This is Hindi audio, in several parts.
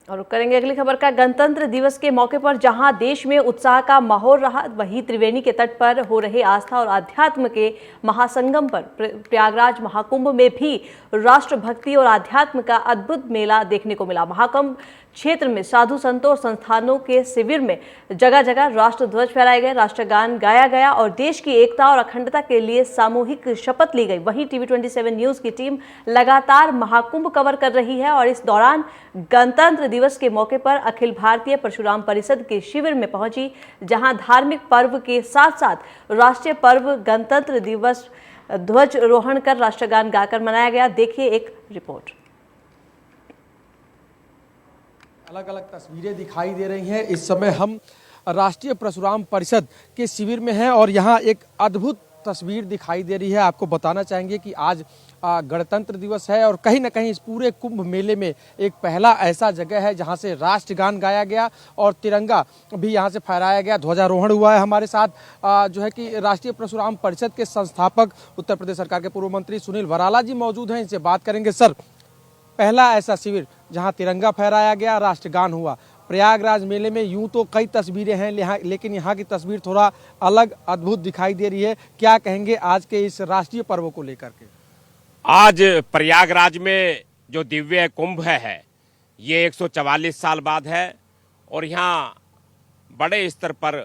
और करेंगे अगली खबर का। गणतंत्र दिवस के मौके पर जहां देश में उत्साह का माहौल रहा, वहीं त्रिवेणी के तट पर हो रहे आस्था और अध्यात्म के महासंगम पर प्रयागराज महाकुंभ में भी राष्ट्रभक्ति और अध्यात्म का अद्भुत मेला देखने को मिला। महाकुंभ क्षेत्र में साधु संतों और संस्थानों के शिविर में जगह जगह राष्ट्र ध्वज फहराए गए, राष्ट्रगान गाया गया और देश की एकता और अखंडता के लिए सामूहिक शपथ ली गई। वहीं टीवी 27 न्यूज की टीम लगातार महाकुंभ कवर कर रही है और इस दौरान गणतंत्र दिवस के मौके पर अखिल भारतीय परशुराम परिषद के शिविर में पहुंची, जहां धार्मिक पर्व के साथ साथ राष्ट्रीय पर्व गणतंत्र दिवस ध्वजारोहण कर राष्ट्रगान गाकर मनाया गया। देखिए एक रिपोर्ट। अलग अलग तस्वीरें दिखाई दे रही हैं। इस समय हम राष्ट्रीय परशुराम परिषद के शिविर में हैं और यहाँ एक अद्भुत तस्वीर दिखाई दे रही है। आपको बताना चाहेंगे कि आज गणतंत्र दिवस है और कहीं ना कहीं इस पूरे कुंभ मेले में एक पहला ऐसा जगह है जहां से राष्ट्रगान गाया गया और तिरंगा भी यहां से फहराया गया, ध्वजारोहण हुआ है। हमारे साथ जो है कि राष्ट्रीय परशुराम परिषद के संस्थापक उत्तर प्रदेश सरकार के पूर्व मंत्री सुनील वराला जी मौजूद हैं। इनसे बात करेंगे। सर, पहला ऐसा शिविर जहां तिरंगा फहराया गया, राष्ट्रगान हुआ। प्रयागराज मेले में यूं तो कई तस्वीरें हैं, लेकिन यहाँ की तस्वीर थोड़ा अलग अद्भुत दिखाई दे रही है। क्या कहेंगे आज के इस राष्ट्रीय पर्व को लेकर के? आज प्रयागराज में जो दिव्य कुंभ है ये 144 साल बाद है और यहाँ बड़े स्तर पर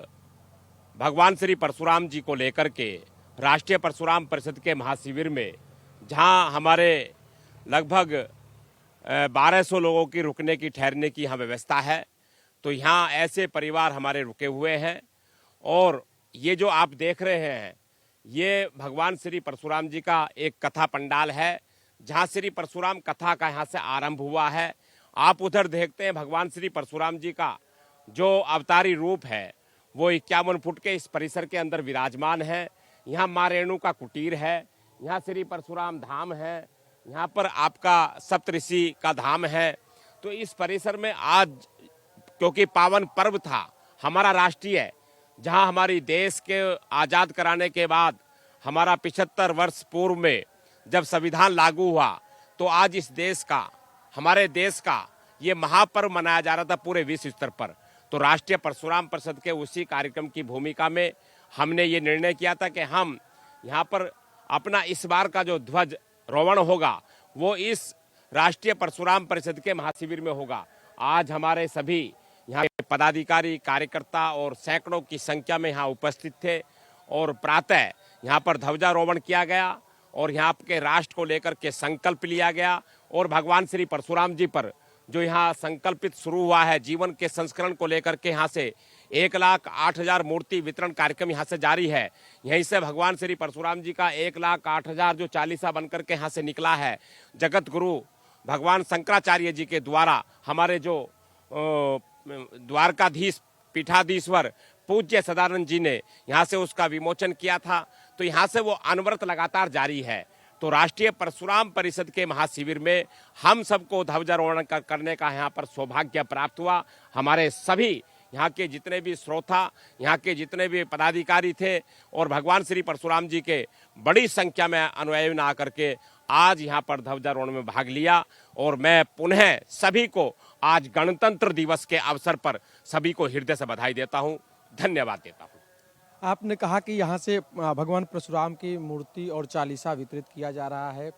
भगवान श्री परशुराम जी को लेकर के राष्ट्रीय परशुराम परिषद के महाशिविर में, जहाँ हमारे लगभग 1200 लोगों की रुकने की, ठहरने की यहाँ व्यवस्था है। तो यहाँ ऐसे परिवार हमारे रुके हुए हैं और ये जो आप देख रहे हैं ये भगवान श्री परशुराम जी का एक कथा पंडाल है, जहाँ श्री परशुराम कथा का यहाँ से आरंभ हुआ है। आप उधर देखते हैं भगवान श्री परशुराम जी का जो अवतारी रूप है वो 51 फुट के इस परिसर के अंदर विराजमान है। यहाँ माँ रेणु का कुटीर है, यहाँ श्री परशुराम धाम है, यहाँ पर आपका सप्तऋषि का धाम है। तो इस परिसर में आज क्योंकि पावन पर्व था हमारा राष्ट्रीय, जहाँ हमारी देश के आज़ाद कराने के बाद हमारा 75 वर्ष पूर्व में जब संविधान लागू हुआ तो आज इस देश का, हमारे देश का ये महापर्व मनाया जा रहा था पूरे विश्व स्तर पर। तो राष्ट्रीय परशुराम परिषद के उसी कार्यक्रम की भूमिका में हमने ये निर्णय किया था कि हम यहाँ पर अपना इस बार का जो ध्वज रोहण होगा वो इस राष्ट्रीय परशुराम परिषद के महाशिविर में होगा। आज हमारे सभी यहाँ के पदाधिकारी, कार्यकर्ता और सैकड़ों की संख्या में यहाँ उपस्थित थे और प्रातः यहाँ पर ध्वजारोहण किया गया और यहाँ के राष्ट्र को लेकर के संकल्प लिया गया और भगवान श्री परशुराम जी पर जो यहाँ संकल्पित शुरू हुआ है जीवन के संस्करण को लेकर के, यहाँ से 1,08,000 मूर्ति वितरण कार्यक्रम यहाँ से जारी है। यहीं से भगवान श्री परशुराम जी का 1,08,000 जो चालीसा बनकर के यहाँ से निकला है, जगत गुरु भगवान शंकराचार्य जी के द्वारा हमारे जो द्वारकाधीश पीठाधीश्वर पूज्य सदानंद जी ने यहाँ से उसका विमोचन किया था। तो यहाँ से वो अनवरत लगातार जारी है। तो राष्ट्रीय परशुराम परिषद के महाशिविर में हम सबको ध्वजारोहण करने का यहाँ पर सौभाग्य प्राप्त हुआ। हमारे सभी यहाँ के जितने भी श्रोता, यहाँ के जितने भी पदाधिकारी थे और भगवान श्री परशुराम जी के बड़ी संख्या में अनुयायी आकर के आज यहाँ पर ध्वजारोहण में भाग लिया। और मैं पुनः सभी को आज गणतंत्र दिवस के अवसर पर सभी को हृदय से बधाई देता हूँ, धन्यवाद देता हूँ। आपने कहा कि यहाँ से भगवान परशुराम की मूर्ति और चालीसा वितरित किया जा रहा है।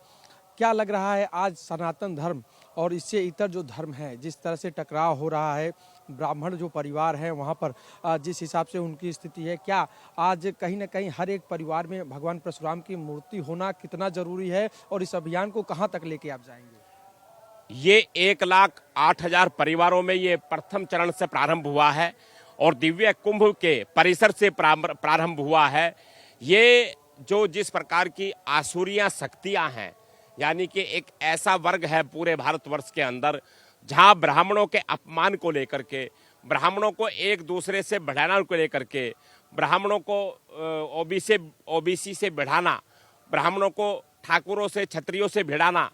क्या लग रहा है आज सनातन धर्म और इससे इतर जो धर्म है, जिस तरह से टकराव हो रहा है, ब्राह्मण जो परिवार है वहाँ पर जिस हिसाब से उनकी स्थिति है, क्या आज कहीं ना कहीं हर एक परिवार में भगवान परशुराम की मूर्ति होना कितना जरूरी है और इस अभियान को कहाँ तक लेके आप जाएंगे? ये 1,08,000 परिवारों में ये प्रथम चरण से प्रारंभ हुआ है और दिव्य कुंभ के परिसर से प्रारंभ हुआ है। ये जो जिस प्रकार की आसुरियां शक्तियां हैं, यानी कि एक ऐसा वर्ग है पूरे भारतवर्ष के अंदर जहां ब्राह्मणों के अपमान को लेकर के, ब्राह्मणों को एक दूसरे से बढ़ाना को लेकर के, ब्राह्मणों को ओबीसी से बढ़ाना, ब्राह्मणों को ठाकुरों से, क्षत्रियों से भिड़ाना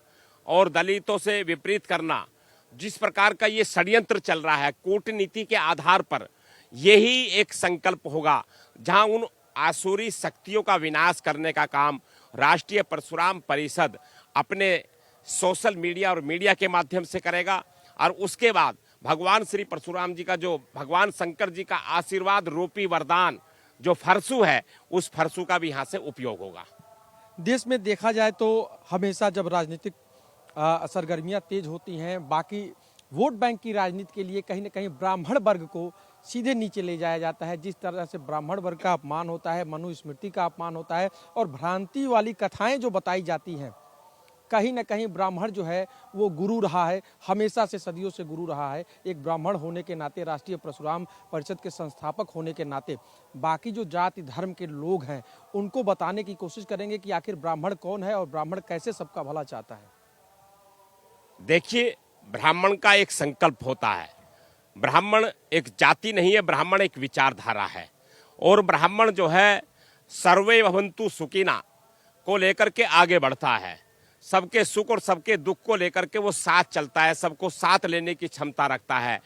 और दलितों से विपरीत करना, जिस प्रकार का ये षड्यंत्र चल रहा है कूटनीति के आधार पर, यही एक संकल्प होगा जहां उन आसुरी शक्तियों का विनाश करने का काम राष्ट्रीय परशुराम परिषद अपने सोशल मीडिया और मीडिया के माध्यम से करेगा। और उसके बाद भगवान श्री परशुराम जी का, जो भगवान शंकर जी का आशीर्वाद रूपी वरदान जो फरसू है, उस फरसू का भी यहाँ से उपयोग होगा। देश में देखा जाए तो हमेशा जब राजनीतिक सरगर्मियां तेज होती हैं, बाकी वोट बैंक की राजनीति के लिए कहीं ना कहीं ब्राह्मण वर्ग को सीधे नीचे ले जाया जाता है। जिस तरह से ब्राह्मण वर्ग का अपमान होता है, मनुस्मृति का अपमान होता है और भ्रांति वाली कथाएं जो बताई जाती हैं, कहीं ना कहीं ब्राह्मण जो है वो गुरु रहा है, हमेशा से सदियों से गुरु रहा है। एक ब्राह्मण होने के नाते, राष्ट्रीय परशुराम परिषद के संस्थापक होने के नाते बाकी जो जाति धर्म के लोग हैं उनको बताने की कोशिश करेंगे कि आखिर ब्राह्मण कौन है और ब्राह्मण कैसे सबका भला चाहता है। देखिए, ब्राह्मण का एक संकल्प होता है। ब्राह्मण एक जाति नहीं है, ब्राह्मण एक विचारधारा है। और ब्राह्मण जो है सर्वे भवन्तु सुखिना को लेकर के आगे बढ़ता है। सबके सुख और सबके दुख को लेकर के वो साथ चलता है, सबको साथ लेने की क्षमता रखता है।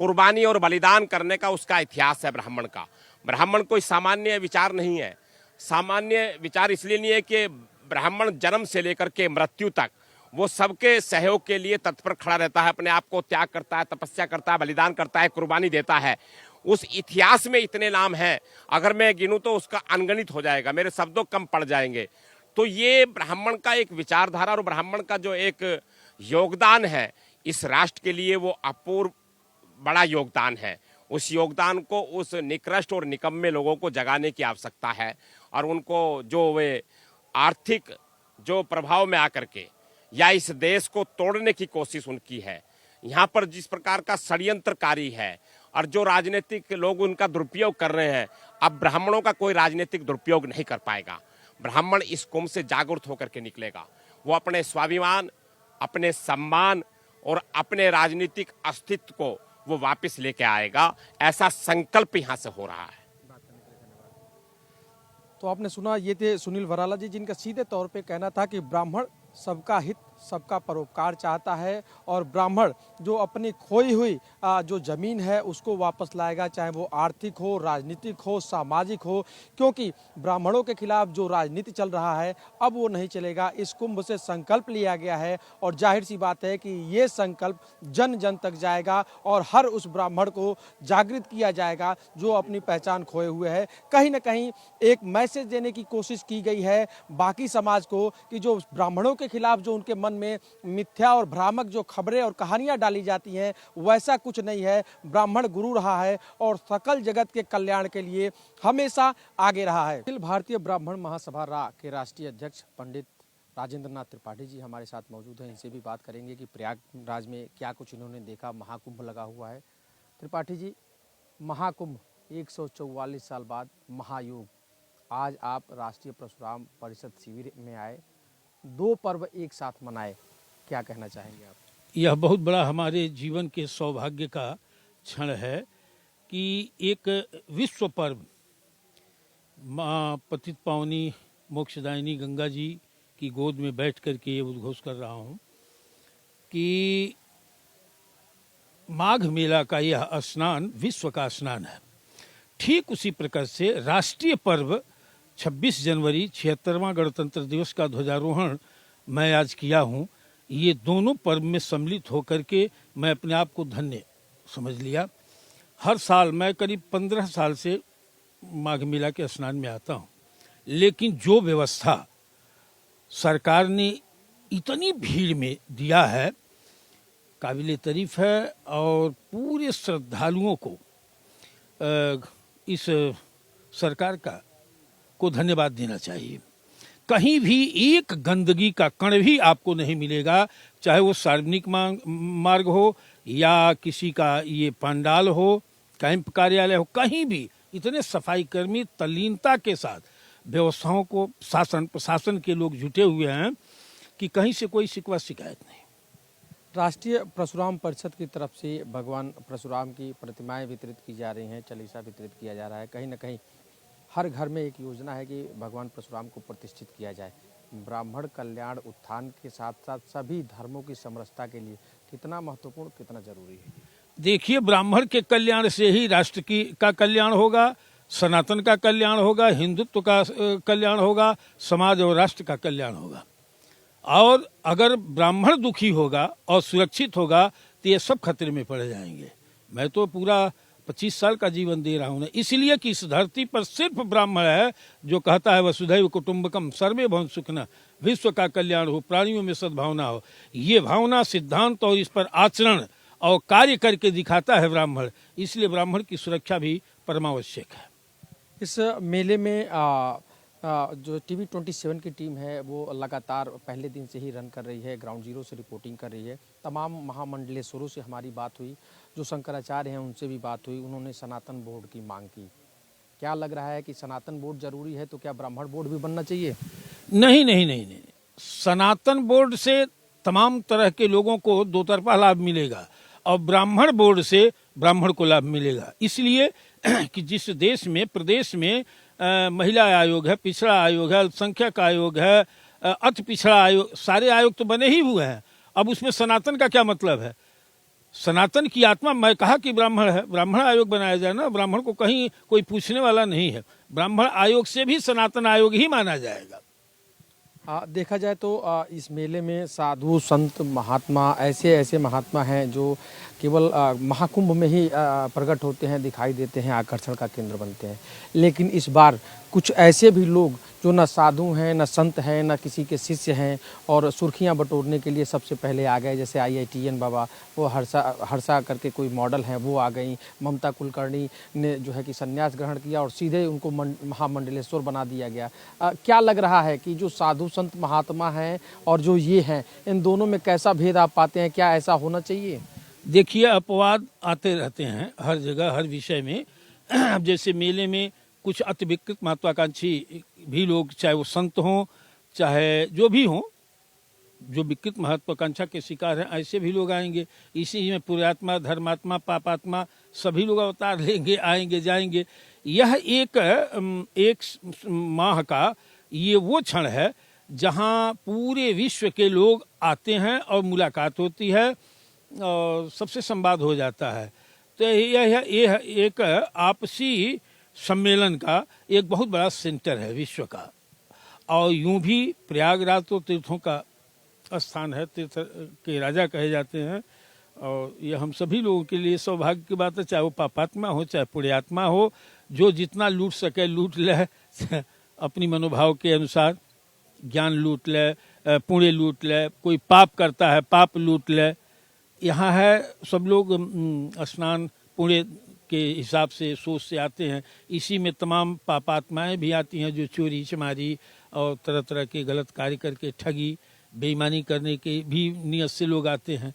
कुर्बानी और बलिदान करने का उसका इतिहास है ब्राह्मण का। ब्राह्मण कोई सामान्य विचार नहीं है। सामान्य विचार इसलिए नहीं है कि ब्राह्मण जन्म से लेकर के मृत्यु तक वो सबके सहयोग के लिए तत्पर खड़ा रहता है, अपने आप को त्याग करता है, तपस्या करता है, बलिदान करता है, कुर्बानी देता है। उस इतिहास में इतने नाम हैं, अगर मैं गिनूं तो उसका अनगणित हो जाएगा, मेरे शब्दों कम पड़ जाएंगे। तो ये ब्राह्मण का एक विचारधारा और ब्राह्मण का जो एक योगदान है इस राष्ट्र के लिए, वो अपूर्व बड़ा योगदान है। उस योगदान को उस निकृष्ट और निकम्मे लोगों को जगाने की आवश्यकता है और उनको जो वे आर्थिक जो प्रभाव में आकर के या इस देश को तोड़ने की कोशिश उनकी है, यहाँ पर जिस प्रकार का षड्यंत्रकारी है और जो राजनीतिक लोग उनका दुरुपयोग कर रहे हैं, अब ब्राह्मणों का कोई राजनीतिक दुरुपयोग नहीं कर पाएगा। ब्राह्मण इस कुंभ से जागरूक होकर के निकलेगा। वो अपने स्वाभिमान, अपने सम्मान और अपने राजनीतिक अस्तित्व को वो वापस लेके आएगा, ऐसा संकल्प यहाँ से हो रहा है। तो आपने सुना, ये थे सुनील भराला जी, जिनका सीधे तौर पे कहना था कि ब्राह्मण सबका हित, सबका परोपकार चाहता है और ब्राह्मण जो अपनी खोई हुई जो जमीन है उसको वापस लाएगा, चाहे वो आर्थिक हो, राजनीतिक हो, सामाजिक हो, क्योंकि ब्राह्मणों के खिलाफ जो राजनीति चल रहा है अब वो नहीं चलेगा। इस कुंभ से संकल्प लिया गया है और जाहिर सी बात है कि ये संकल्प जन जन तक जाएगा और हर उस ब्राह्मण को जागृत किया जाएगा जो अपनी पहचान खोए हुए है। कहीं ना कहीं एक मैसेज देने की कोशिश की गई है बाकी समाज को कि जो ब्राह्मणों के खिलाफ जो उनके मन में मिथ्या और भ्रामक जो खबरें और कहानियां डाली जाती हैं वैसा कुछ नहीं है। ब्राह्मण गुरु रहा है और सकल जगत के कल्याण के लिए हमेशा आगे रहा है। अखिल भारतीय ब्राह्मण महासभा रा के राष्ट्रीय अध्यक्ष पंडित राजेंद्र नाथ त्रिपाठी जी हमारे साथ मौजूद हैं। इनसे भी बात करेंगे कि प्रयागराज में क्या कुछ इन्होंने देखा। महाकुंभ लगा हुआ है। त्रिपाठी जी, महाकुंभ 144 साल बाद महायोग, आज आप राष्ट्रीय परशुराम परिषद शिविर में आए, 2 पर्व एक साथ मनाए, क्या कहना चाहेंगे आप? यह बहुत बड़ा हमारे जीवन के सौभाग्य का क्षण है कि एक विश्व पर्व माँ पतित पावनी मोक्षदायिनी गंगा जी की गोद में बैठ कर के ये उद्घोष कर रहा हूँ कि माघ मेला का यह स्नान विश्व का स्नान है। ठीक उसी प्रकार से राष्ट्रीय पर्व 26 जनवरी 76वां गणतंत्र दिवस का ध्वजारोहण मैं आज किया हूँ। ये दोनों पर्व में सम्मिलित होकर के मैं अपने आप को धन्य समझ लिया। हर साल मैं करीब 15 साल से माघ मेला के स्नान में आता हूँ, लेकिन जो व्यवस्था सरकार ने इतनी भीड़ में दिया है काबिले तारीफ है और पूरे श्रद्धालुओं को इस सरकार को धन्यवाद देना चाहिए। कहीं भी एक गंदगी का कण भी आपको नहीं मिलेगा, चाहे वो सार्वजनिक मार्ग हो या किसी का ये पंडाल हो, कैंप कार्यालय हो, कहीं भी इतने सफाई कर्मी तल्लीनता के साथ व्यवस्थाओं को शासन प्रशासन के लोग जुटे हुए हैं कि कहीं से कोई शिकवा शिकायत नहीं। राष्ट्रीय परशुराम परिषद की तरफ से भगवान परशुराम की प्रतिमाएं वितरित की जा रही हैं, चालीसा वितरित किया जा रहा है। कहीं ना कहीं हर घर में एक योजना है कि भगवान परशुराम को प्रतिष्ठित किया जाए। ब्राह्मण कल्याण उत्थान के साथ साथ सभी धर्मों की समरसता के लिए कितना महत्वपूर्ण, कितना जरूरी है? देखिए, ब्राह्मण के कल्याण से ही राष्ट्र का कल्याण होगा, सनातन का कल्याण होगा, हिंदुत्व का कल्याण होगा, समाज और राष्ट्र का कल्याण होगा। और अगर ब्राह्मण दुखी होगा और सुरक्षित होगा तो ये सब खतरे में पड़ जाएंगे। मैं तो पूरा 25 साल का जीवन दे रहा हूँ, इसलिए कि इस धरती पर सिर्फ ब्राह्मण है जो कहता है वसुधैव कुटुंबकम सर्वे भवन सुखना, विश्व का कल्याण हो, प्राणियों में सद्भावना हो। ये भावना, सिद्धांत और इस पर आचरण और कार्य करके दिखाता है ब्राह्मण, इसलिए ब्राह्मण की सुरक्षा भी परमावश्यक है। इस मेले में जो TV27 की टीम है वो लगातार पहले दिन से ही रन कर रही है, ग्राउंड जीरो से रिपोर्टिंग कर रही है। तमाम महामंडलेश्वरों से हमारी बात हुई, जो शंकराचार्य हैं उनसे भी बात हुई, उन्होंने सनातन बोर्ड की मांग की। क्या लग रहा है कि सनातन बोर्ड जरूरी है, तो क्या ब्राह्मण बोर्ड भी बनना चाहिए? नहीं नहीं नहीं नहीं, सनातन बोर्ड से तमाम तरह के लोगों को दो तरफा लाभ मिलेगा और ब्राह्मण बोर्ड से ब्राह्मण को लाभ मिलेगा। इसलिए कि जिस देश में, प्रदेश में महिला आयोग है, पिछड़ा आयोग है, अल्पसंख्यक आयोग है, अति पिछड़ा आयोग, सारे आयोग तो बने ही हुए हैं। अब उसमें सनातन का क्या मतलब है? सनातन की आत्मा, मैं कहा कि ब्राह्मण है, ब्राह्मण आयोग बनाया जाए ना, ब्राह्मण को कहीं कोई पूछने वाला नहीं है। ब्राह्मण आयोग से भी सनातन आयोग ही माना जाएगा। देखा जाए तो इस मेले में साधु संत महात्मा, ऐसे ऐसे महात्मा हैं जो केवल महाकुंभ में ही प्रकट होते हैं, दिखाई देते हैं, आकर्षण का केंद्र बनते हैं। लेकिन इस बार कुछ ऐसे भी लोग जो न साधु हैं, न संत हैं, न किसी के शिष्य हैं और सुर्खियां बटोरने के लिए सबसे पहले आ गए। जैसे IITN बाबा, वो हर्षा करके कोई मॉडल हैं, वो आ गई। ममता कुलकर्णी ने जो है कि संन्यास ग्रहण किया और सीधे उनको महामंडलेश्वर बना दिया गया। क्या लग रहा है कि जो साधु संत महात्मा हैं और जो ये हैं, इन दोनों में कैसा भेद आप पाते हैं? क्या ऐसा होना चाहिए? देखिए, अपवाद आते रहते हैं हर जगह, हर विषय में। अब जैसे मेले में कुछ अति विकृत महत्वाकांक्षी भी लोग, चाहे वो संत हों, चाहे जो भी हों, जो विकृत महत्वाकांक्षा के शिकार हैं, ऐसे भी लोग आएंगे। इसी में पुण्यात्मा, धर्मात्मा, पापात्मा सभी लोग अवतार लेंगे, आएंगे, जाएंगे। यह एक माह का ये वो क्षण है जहां पूरे विश्व के लोग आते हैं और मुलाकात होती है और सबसे संवाद हो जाता है। तो यह एक आपसी सम्मेलन का एक बहुत बड़ा सेंटर है विश्व का। और यूं भी प्रयागराज तो तीर्थों का स्थान है, तीर्थ के राजा कहे जाते हैं। और ये हम सभी लोगों के लिए सौभाग्य की बात है, चाहे वो पापात्मा हो चाहे पुण्यात्मा हो, जो जितना लूट सके लूट ले अपनी मनोभाव के अनुसार। ज्ञान लूट ले, पुण्य लूट ले, कोई पाप करता है पाप लूट ले। यहाँ है सब लोग स्नान पुण्य के हिसाब से, सोच से आते हैं। इसी में तमाम पापात्माएं भी आती हैं जो चोरी चमारी और तरह तरह के गलत कार्य करके ठगी बेईमानी करने के भी नियत से लोग आते हैं।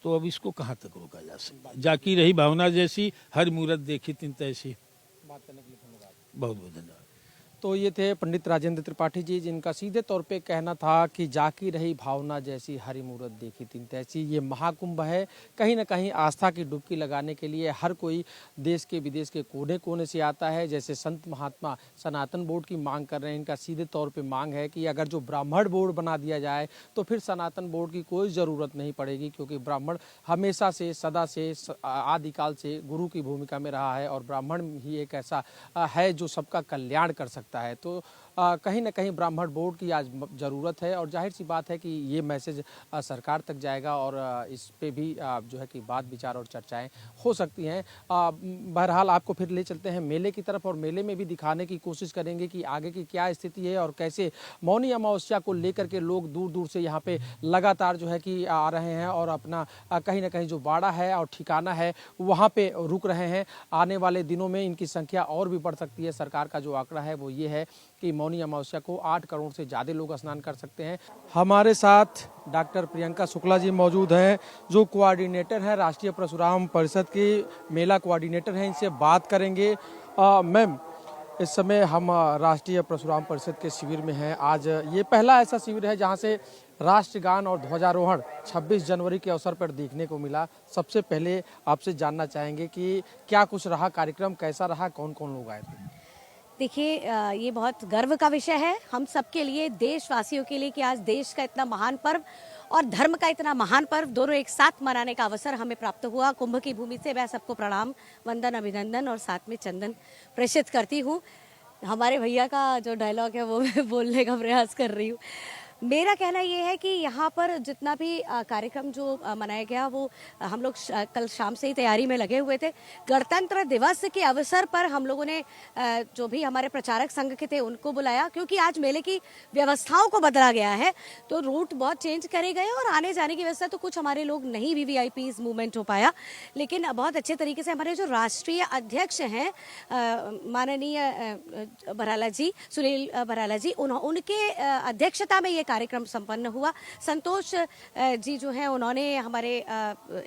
तो अब इसको कहाँ तक रोका जा सकता है? जाकी रही भावना जैसी, हर मूरत देखी तिन तैसी। बात करने के लिए धन्यवाद। बहुत बहुत धन्यवाद। तो ये थे पंडित राजेंद्र त्रिपाठी जी, जिनका सीधे तौर पे कहना था कि जाकी रही भावना जैसी, हरि मूरत देखी तिन तैसी। ये महाकुंभ है, कहीं ना कहीं आस्था की डुबकी लगाने के लिए हर कोई देश के विदेश के कोने कोने से आता है। जैसे संत महात्मा सनातन बोर्ड की मांग कर रहे हैं, इनका सीधे तौर पे मांग है कि अगर जो ब्राह्मण बोर्ड बना दिया जाए तो फिर सनातन बोर्ड की कोई ज़रूरत नहीं पड़ेगी, क्योंकि ब्राह्मण हमेशा से, सदा से, आदिकाल से गुरु की भूमिका में रहा है और ब्राह्मण ही एक ऐसा है जो सबका कल्याण कर सकता है। तो कहीं ना कहीं ब्राह्मण बोर्ड की आज ज़रूरत है और जाहिर सी बात है कि ये मैसेज सरकार तक जाएगा और इस पे भी जो है कि बात विचार और चर्चाएं हो सकती हैं। बहरहाल आपको फिर ले चलते हैं मेले की तरफ और मेले में भी दिखाने की कोशिश करेंगे कि आगे की क्या स्थिति है और कैसे मौनी अमावस्या को लेकर के लोग दूर दूर से यहाँ पे लगातार जो है कि आ रहे हैं और अपना कहीं ना कहीं जो बाड़ा है और ठिकाना है वहाँ पे रुक रहे हैं। आने वाले दिनों में इनकी संख्या और भी बढ़ सकती है। सरकार का जो आंकड़ा है वो ये है कि मौनी अमावस्या को 8 करोड़ से ज़्यादा लोग स्नान कर सकते हैं। हमारे साथ डॉक्टर प्रियंका शुक्ला जी मौजूद हैं, जो कोऑर्डिनेटर हैं राष्ट्रीय परशुराम परिषद की, मेला कोऑर्डिनेटर हैं। इनसे बात करेंगे। मैम, इस समय हम राष्ट्रीय परशुराम परिषद के शिविर में हैं। आज ये पहला ऐसा शिविर है जहां से राष्ट्रगान और ध्वजारोहण 26 जनवरी के अवसर पर देखने को मिला। सबसे पहले आपसे जानना चाहेंगे कि क्या कुछ रहा कार्यक्रम, कैसा रहा, कौन कौन लोग आए थे? देखिए, ये बहुत गर्व का विषय है हम सबके लिए, देशवासियों के लिए, कि आज देश का इतना महान पर्व और धर्म का इतना महान पर्व दोनों एक साथ मनाने का अवसर हमें प्राप्त हुआ। कुंभ की भूमि से मैं सबको प्रणाम, वंदन, अभिनंदन और साथ में चंदन प्रेषित करती हूँ। हमारे भैया का जो डायलॉग है वो मैं बोलने का प्रयास कर रही हूँ। मेरा कहना ये है कि यहाँ पर जितना भी कार्यक्रम जो मनाया गया वो हम लोग कल शाम से ही तैयारी में लगे हुए थे। गणतंत्र दिवस के अवसर पर हम लोगों ने जो भी हमारे प्रचारक संघ के थे उनको बुलाया, क्योंकि आज मेले की व्यवस्थाओं को बदला गया है तो रूट बहुत चेंज करे गए और आने जाने की व्यवस्था तो कुछ हमारे लोग नहीं भी वीआईपीज मूवमेंट हो पाया, लेकिन बहुत अच्छे तरीके से हमारे जो राष्ट्रीय अध्यक्ष हैं माननीय भराला जी, सुनील भराला जी, उनके अध्यक्षता में ये कार्यक्रम संपन्न हुआ। संतोष जी जो हैं उन्होंने हमारे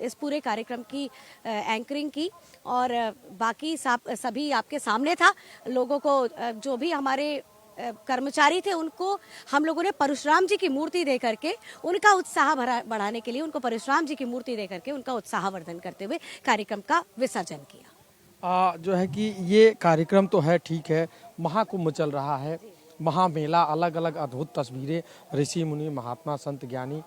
इस पूरे कार्यक्रम की एंकरिंग की और बाकी सभी आपके सामने था। लोगों को जो भी हमारे कर्मचारी थे उनको हम लोगों ने परशुराम जी की मूर्ति दे करके उनका उत्साह बढ़ाने के लिए उनको परशुराम जी की मूर्ति दे करके उनका उत्साहवर्धन करते हुए कार्यक्रम का विसर्जन किया। जो है कि ये कार्यक्रम तो है, ठीक है, महाकुंभ चल रहा है, महामेला, अलग अलग अद्भुत तस्वीरें ऋषि मुनि महात्मा संत ज्ञानी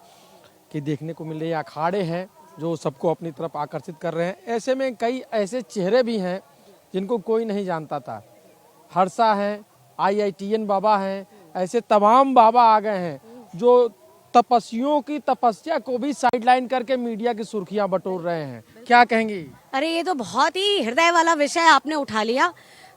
की देखने को मिल रही है। अखाड़े हैं जो सबको अपनी तरफ आकर्षित कर रहे हैं। ऐसे में कई ऐसे चेहरे भी हैं जिनको कोई नहीं जानता था। हर्षा हैं, IITN बाबा हैं, ऐसे तमाम बाबा आ गए हैं जो तपस्वियों की तपस्या को भी साइडलाइन करके मीडिया की सुर्खियां बटोर रहे हैं। क्या कहेंगी? अरे ये तो बहुत ही हृदय वाला विषय आपने उठा लिया।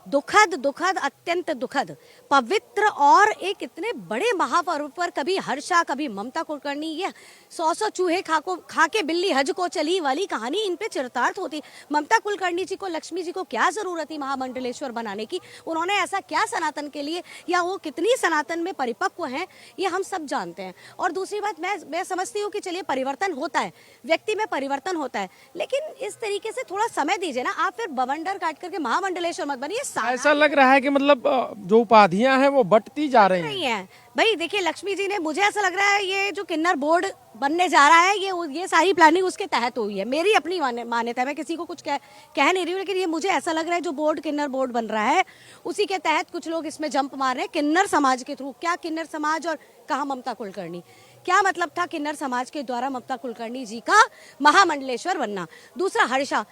दुखद दुखद अत्यंत दुखद पवित्र और एक इतने बड़े महापर्व पर कभी हर्षा कभी ममता कुलकर्णी, ये 100 चूहे खा के बिल्ली हज को चली वाली कहानी इन पे चरितार्थ होती। ममता कुलकर्णी जी को, लक्ष्मी जी को क्या जरूरत थी महामंडलेश्वर बनाने की? उन्होंने ऐसा क्या सनातन के लिए, या वो कितनी सनातन में परिपक्व हैं, ये हम सब जानते हैं। और दूसरी बात, मैं समझती हूँ कि चलिए परिवर्तन होता है, व्यक्ति में परिवर्तन होता है, लेकिन इस तरीके से थोड़ा समय दीजिए ना। आप फिर बवंडर काट करके महामंडलेश्वर मत बनिए। ऐसा लग रहा है कि मतलब जो उपाधियां हैं वो बंटती जा रही हैं। भाई देखिए, लक्ष्मी जी ने, मुझे ऐसा लग रहा है ये जो किन्नर बोर्ड बनने जा रहा है ये सारी प्लानिंग उसके तहत हुई है। मेरी अपनी मान्यता है, मैं किसी को कुछ कह नहीं रही हूँ, लेकिन ये मुझे ऐसा लग रहा है जो बोर्ड किन्नर बोर्ड बन रहा है उसी के तहत कुछ लोग इसमें जंप मार रहे हैं किन्नर समाज के थ्रू। क्या किन्नर समाज और कहा ममता कुलकर्णी, क्या मतलब था किन्नर समाज के द्वारा ममता कुलकर्णी जी का महामंडलेश्वर बनना? दूसरा हर्षा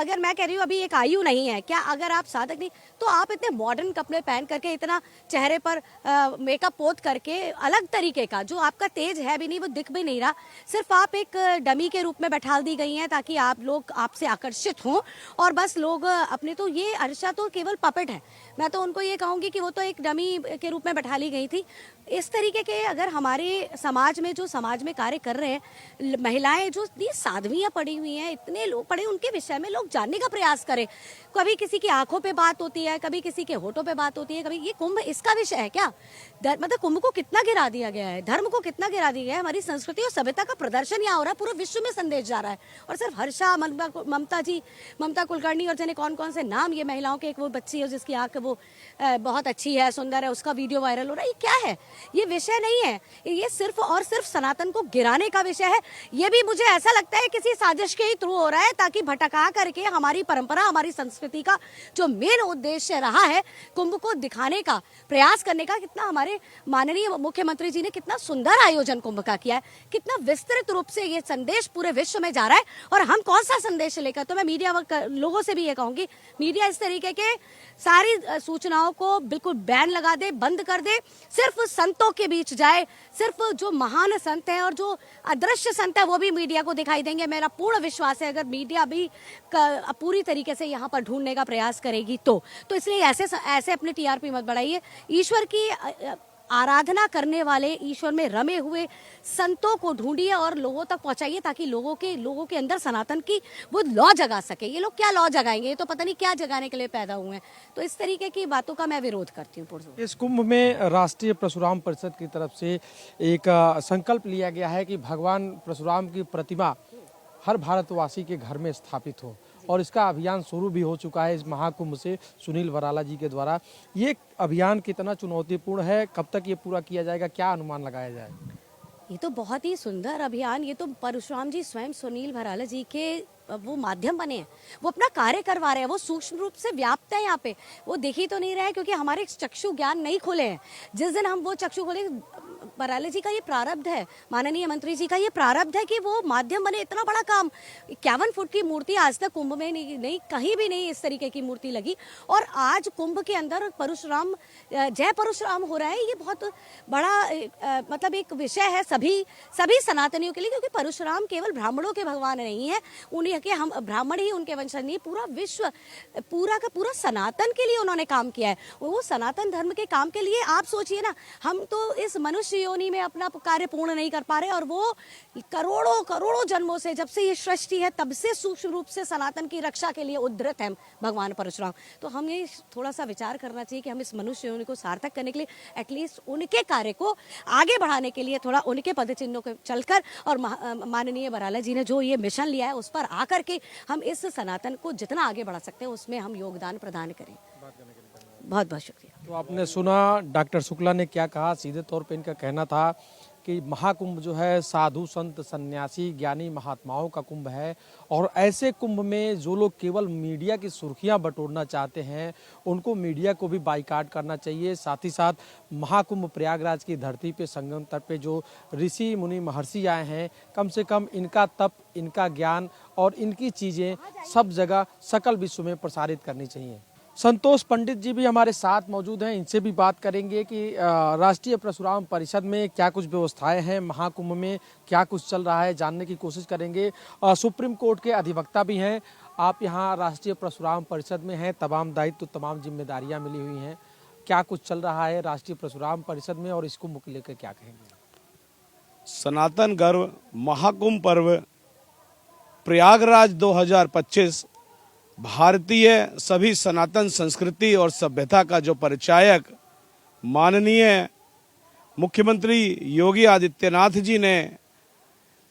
अगर मैं कह रही हूँ अभी एक आयु नहीं है क्या, अगर आप साधक नहीं तो आप इतने मॉडर्न कपड़े पहन करके, इतना चेहरे पर मेकअप पोत करके, अलग तरीके का जो आपका तेज है भी नहीं, वो दिख भी नहीं रहा, सिर्फ आप एक डमी के रूप में बैठा दी गई हैं ताकि आप लोग आपसे आकर्षित हों और बस लोग अपने, तो ये हर्षा तो केवल पपेट है। मैं तो उनको ये कहूँगी कि वो तो एक डमी के रूप में बैठा ली गई थी। इस तरीके के अगर हमारे समाज में जो समाज में कार्य कर रहे हैं महिलाएं, जो इतनी साध्वियां पड़ी हुई हैं, इतने लोग पढ़े, उनके विषय में लोग जानने का प्रयास करें। कभी किसी की आंखों पे बात होती है, कभी किसी के होठों पे बात होती है, कभी ये कुंभ इसका विषय है क्या? मतलब कुंभ को कितना गिरा दिया गया है, धर्म को कितना गिरा दिया गया है, हमारी संस्कृति और सभ्यता का प्रदर्शन यहाँ हो रहा है, पूरे विश्व में संदेश जा रहा है। और सिर्फ हर्षा, ममता कुलकर्णी और जाने कौन कौन से नाम, ये महिलाओं के, एक वो बच्ची है जिसकी आंख वो बहुत अच्छी है, सुंदर है, उसका वीडियो वायरल हो रहा है, ये क्या है? ये विषय नहीं है, ये सिर्फ और सिर्फ सनातन को गिराने का विषय है। ये भी मुझे ऐसा लगता है किसी साजिश के ही थ्रू हो रहा है ताकि भटका करके हमारी परंपरा, हमारी संस्कृति का जो मेन उद्देश्य रहा है कुंभ को दिखाने का, प्रयास करने का। कितना हमारे माननीय मुख्यमंत्री जी ने कितना सुंदर आयोजन कुंभ का किया है, कितना विस्तृत रूप से ये संदेश पूरे विश्व में जा रहा है। और हम कौन सा संदेश लेकर, तो मैं मीडिया लोगों से भी ये कहूंगी, मीडिया इस तरीके के सारी सूचनाओं को बिल्कुल बैन लगा दे, बंद कर दे, सिर्फ संतों के बीच जाए, सिर्फ जो महान संत हैं और जो अदृश्य संत है वो भी मीडिया को दिखाई देंगे। मेरा पूर्ण विश्वास है अगर मीडिया भी पूरी तरीके से यहाँ पर ढूंढने का प्रयास करेगी तो इसलिए ऐसे अपने टीआरपी मत बढ़ाइए। ईश्वर की आराधना करने वाले, ईश्वर में रमे हुए संतों को ढूंढिए और लोगों तक पहुंचाइए ताकि लोगों के अंदर सनातन की वो लौ जगा सके। ये लोग क्या लौ जगाएंगे, ये तो पता नहीं क्या जगाने के लिए पैदा हुए हैं। तो इस तरीके की बातों का मैं विरोध करती हूँ। इस कुंभ में राष्ट्रीय परशुराम परिषद की तरफ से एक संकल्प लिया गया है कि भगवान परशुराम की प्रतिमा हर भारतवासी के घर में स्थापित हो, और इसका अभियान शुरू भी हो चुका है इस महाकुंभ से सुनील भराला जी के द्वारा। ये अभियान कितना चुनौतीपूर्ण है, कब तक ये पूरा किया जाएगा, क्या अनुमान लगाया जाए? ये तो बहुत ही सुंदर अभियान, ये तो परशुराम जी स्वयं सुनील भराला जी के वो माध्यम बने हैं, वो अपना कार्य करवा रहे हैं, वो सूक्ष्म रूप से व्याप्त है यहाँ पे, वो दिख ही तो नहीं रहा है क्योंकि हमारे चक्षु ज्ञान नहीं खोले हैं। जिस दिन हम वो चक्षु खोले, बराले जी का ये प्रारब्ध है, माननीय मंत्री जी का ये प्रारब्ध है कि वो माध्यम बने। इतना बड़ा काम, 51 फुट की मूर्ति आज तक कुंभ में नहीं कहीं भी नहीं इस तरीके की मूर्ति लगी, और आज कुंभ के अंदर परशुराम, जय परशुराम हो रहा है। ये बहुत बड़ा मतलब एक विषय है सभी सनातनियों के लिए, क्योंकि परशुराम केवल ब्राह्मणों के भगवान नहीं है, उन्हीं के हम ब्राह्मण ही उनके वंशज नहीं, पूरा विश्व, पूरा का पूरा सनातन के लिए उन्होंने काम किया है। वो सनातन धर्म के काम के लिए आप सोचिए ना, हम तो इस मनुष्य योनि में अपना कार्य पूर्ण नहीं कर पा रहे, और वो करोड़ों करोड़ों जन्मों से, जब से ये सृष्टि है तब से सूक्ष्म रूप से सनातन की रक्षा के लिए उद्धृत है भगवान परशुराम। तो हमें थोड़ा सा विचार करना चाहिए कि हम इस मनुष्य योनि को सार्थक करने के लिए एटलीस्ट उनके कार्य को आगे बढ़ाने के लिए थोड़ा उनके पद चिन्हों को चलकर, और माननीय बराला जी ने जो ये मिशन लिया है उस पर आकर के हम इस सनातन को जितना आगे बढ़ा सकते हैं उसमें हम योगदान प्रदान करें। बहुत बहुत शुक्रिया। तो आपने सुना डॉक्टर शुक्ला ने क्या कहा। सीधे तौर पे इनका कहना था कि महाकुंभ जो है साधु संत सन्यासी ज्ञानी महात्माओं का कुंभ है, और ऐसे कुंभ में जो लोग केवल मीडिया की सुर्खियां बटोरना चाहते हैं उनको मीडिया को भी बाइकाट करना चाहिए। साथ ही साथ महाकुंभ प्रयागराज की धरती पे, संगम तट पे जो ऋषि मुनि महर्षि आए हैं, कम से कम इनका तप, इनका ज्ञान और इनकी चीज़ें सब जगह सकल विश्व में प्रसारित करनी चाहिए। संतोष पंडित जी भी हमारे साथ मौजूद हैं, इनसे भी बात करेंगे कि राष्ट्रीय परशुराम परिषद में क्या कुछ व्यवस्थाएं हैं, महाकुंभ में क्या कुछ चल रहा है, जानने की कोशिश करेंगे। सुप्रीम कोर्ट के अधिवक्ता भी हैं, आप यहाँ राष्ट्रीय परशुराम परिषद में हैं, तमाम दायित्व तमाम जिम्मेदारियां मिली हुई हैं, क्या कुछ चल रहा है राष्ट्रीय परशुराम परिषद में और इस कुंभ को लेकर क्या कहेंगे? सनातन गर्व महाकुंभ पर्व प्रयागराज 2025 भारतीय सभी सनातन संस्कृति और सभ्यता का जो परिचायक माननीय मुख्यमंत्री योगी आदित्यनाथ जी ने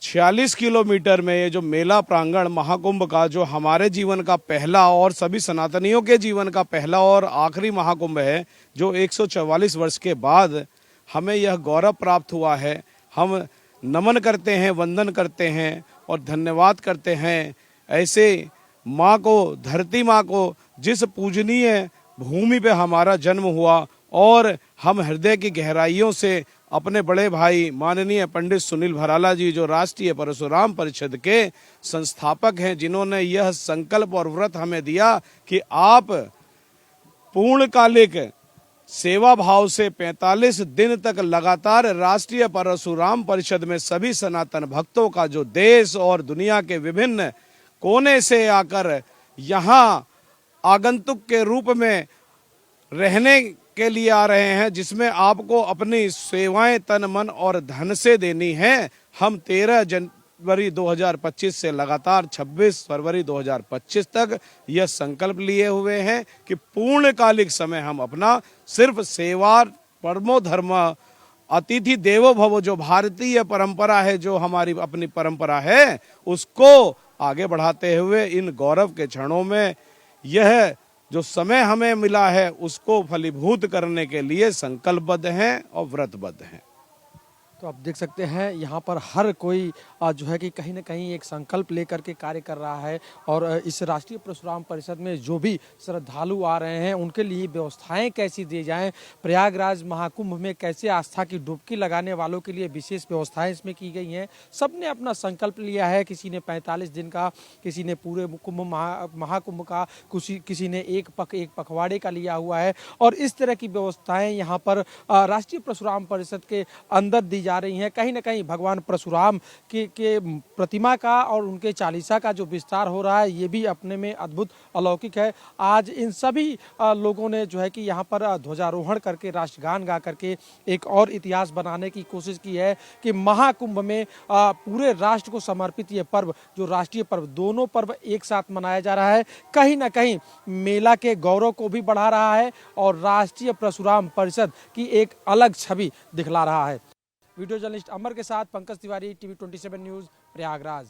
46 किलोमीटर में ये जो मेला प्रांगण महाकुंभ का, जो हमारे जीवन का पहला और सभी सनातनियों के जीवन का पहला और आखिरी महाकुंभ है, जो 144 वर्ष के बाद हमें यह गौरव प्राप्त हुआ है। हम नमन करते हैं, वंदन करते हैं और धन्यवाद करते हैं ऐसे माँ को, धरती माँ को, जिस पूजनीय भूमि पे हमारा जन्म हुआ, और हम हृदय की गहराइयों से अपने बड़े भाई माननीय पंडित सुनील भराला जी, जो राष्ट्रीय परशुराम परिषद के संस्थापक हैं, जिन्होंने यह संकल्प और व्रत हमें दिया कि आप पूर्णकालिक सेवा भाव से 45 दिन तक लगातार राष्ट्रीय परशुराम परिषद में सभी सनातन भक्तों का, जो देश और दुनिया के विभिन्न कोने से आकर यहाँ आगंतुक के रूप में रहने के लिए आ रहे हैं, जिसमें आपको अपनी सेवाएं तन मन और धन से देनी हैं। हम 13 जनवरी 2025 से लगातार 26 फरवरी 2025 तक यह संकल्प लिए हुए हैं कि पूर्णकालिक समय हम अपना सिर्फ सेवा, परमो धर्म, अतिथि देवो भव, जो भारतीय परंपरा है, जो हमारी अपनी परंपरा है, उसको आगे बढ़ाते हुए इन गौरव के क्षणों में यह जो समय हमें मिला है उसको फलीभूत करने के लिए संकल्पबद्ध हैं और व्रतबद्ध हैं। तो आप देख सकते हैं यहाँ पर हर कोई जो है कि कहीं ना कहीं एक संकल्प लेकर के कार्य कर रहा है, और इस राष्ट्रीय परशुराम परिषद में जो भी श्रद्धालु आ रहे हैं उनके लिए व्यवस्थाएं कैसी दी जाएं, प्रयागराज महाकुंभ में कैसे आस्था की डुबकी लगाने वालों के लिए विशेष व्यवस्थाएं इसमें की गई हैं। सबने अपना संकल्प लिया है, किसी ने 45 दिन का, किसी ने पूरे कुंभ महाकुंभ का, किसी ने एक पखवाड़े का लिया हुआ है, और इस तरह की व्यवस्थाएं यहाँ पर राष्ट्रीय परशुराम परिषद के अंदर दी जा रही हैं। कहीं ना कहीं भगवान परशुराम के प्रतिमा का और उनके चालीसा का जो विस्तार हो रहा है, ये भी अपने में अद्भुत अलौकिक है। आज इन सभी लोगों ने जो है कि यहाँ पर ध्वजारोहण करके, राष्ट्रगान गा करके एक और इतिहास बनाने की कोशिश की है कि महाकुंभ में पूरे राष्ट्र को समर्पित ये पर्व, जो राष्ट्रीय पर्व, दोनों पर्व एक साथ मनाया जा रहा है, कहीं ना कहीं मेला के गौरव को भी बढ़ा रहा है और राष्ट्रीय परशुराम परिषद की एक अलग छवि दिखला रहा है। वीडियो जर्नलिस्ट अमर के साथ पंकज तिवारी, TV 27 न्यूज़, प्रयागराज।